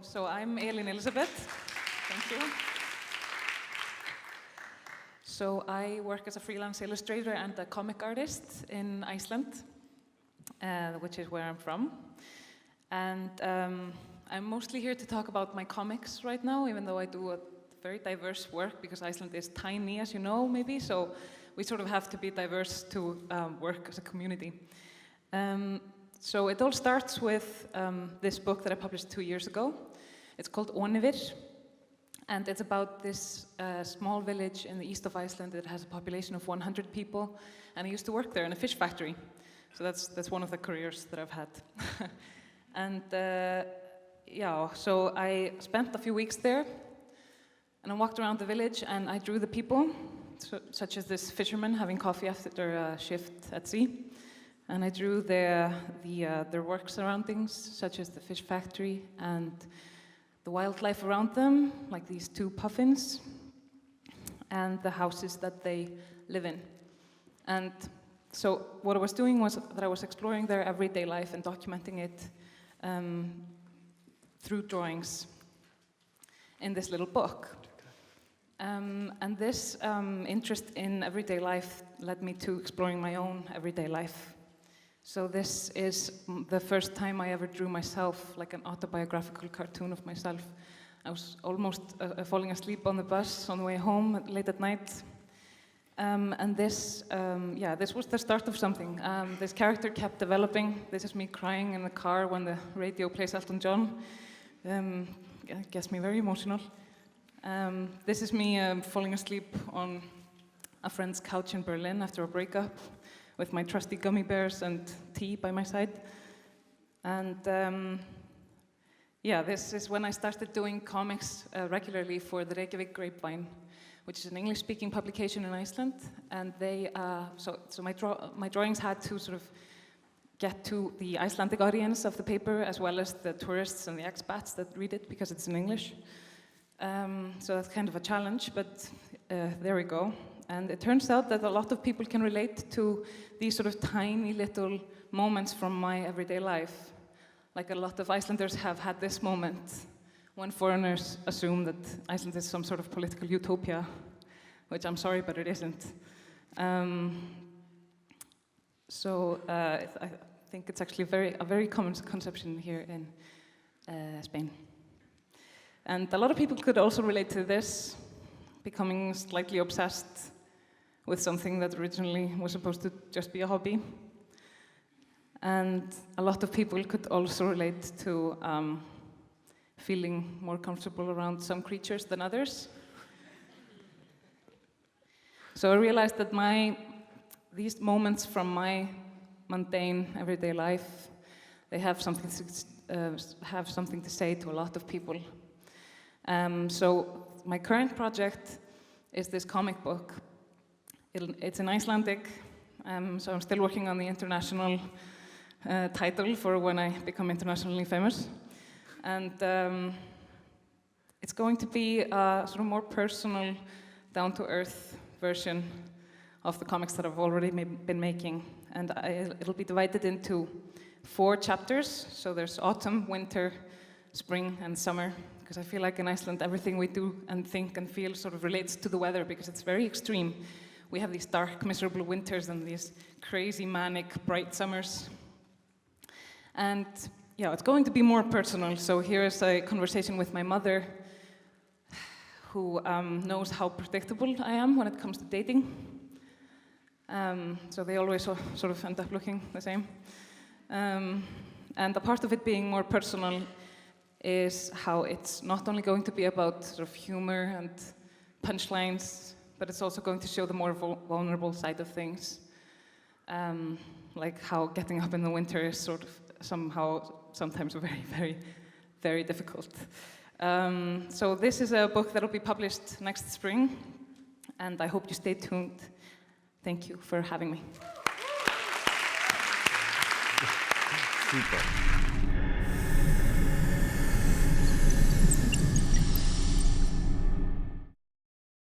So I'm Elín Elísabet. Thank you. So I work as a freelance illustrator and a comic artist in Iceland, which is where I'm from. And I'm mostly here to talk about my comics right now, even though I do a very diverse work, because Iceland is tiny, as you know, maybe, so we sort of have to be diverse to work as a community. So it all starts with this book that I published 2 years ago. It's called Onivir, and it's about this small village in the east of Iceland that has a population of 100 people, and I used to work there in a fish factory. So that's one of the careers that I've had. And yeah, so I spent a few weeks there, and I walked around the village and I drew the people, such as this fisherman having coffee after a shift at sea. And I drew their work surroundings, such as the fish factory and the wildlife around them, like these 2 puffins, and the houses that they live in. And so what I was doing was that I was exploring their everyday life and documenting it through drawings in this little book. And this interest in everyday life led me to exploring my own everyday life. So this is the first time I ever drew myself, like an autobiographical cartoon of myself. I was almost falling asleep on the bus on the way home late at night. And this was the start of something. This character kept developing. This is me crying in the car when the radio plays Elton John. It gets me very emotional. This is me falling asleep on a friend's couch in Berlin after a breakup, with my trusty gummy bears and tea by my side. And yeah, this is when I started doing comics regularly for the Reykjavik Grapevine, which is an English-speaking publication in Iceland. And they, so my drawings had to sort of get to the Icelandic audience of the paper, as well as the tourists and the expats that read it, because it's in English. So that's kind of a challenge, but there we go. And it turns out that a lot of people can relate to these sort of tiny little moments from my everyday life. Like a lot of Icelanders have had this moment when foreigners assume that Iceland is some sort of political utopia, which I'm sorry, but it isn't. So I think it's actually a very common conception here in Spain. And a lot of people could also relate to this, becoming slightly obsessed with something that originally was supposed to just be a hobby. And a lot of people could also relate to feeling more comfortable around some creatures than others. So I realized that these moments from my mundane everyday life, they have something to say to a lot of people. So my current project is this comic book. It's in Icelandic, so I'm still working on the international title for when I become internationally famous. And it's going to be a sort of more personal, down-to-earth version of the comics that I've already been making. And it'll be divided into 4 chapters. So there's autumn, winter, spring, and summer. Because I feel like in Iceland, everything we do and think and feel sort of relates to the weather, because it's very extreme. We have these dark, miserable winters and these crazy, manic, bright summers. And yeah, it's going to be more personal. So here's a conversation with my mother, who knows how predictable I am when it comes to dating. So they always sort of end up looking the same. And a part of it being more personal is how it's not only going to be about sort of humor and punchlines, but it's also going to show the more vulnerable side of things. Like how getting up in the winter is sort of sometimes very, very, very difficult. So this is a book that will be published next spring, and I hope you stay tuned. Thank you for having me. Super.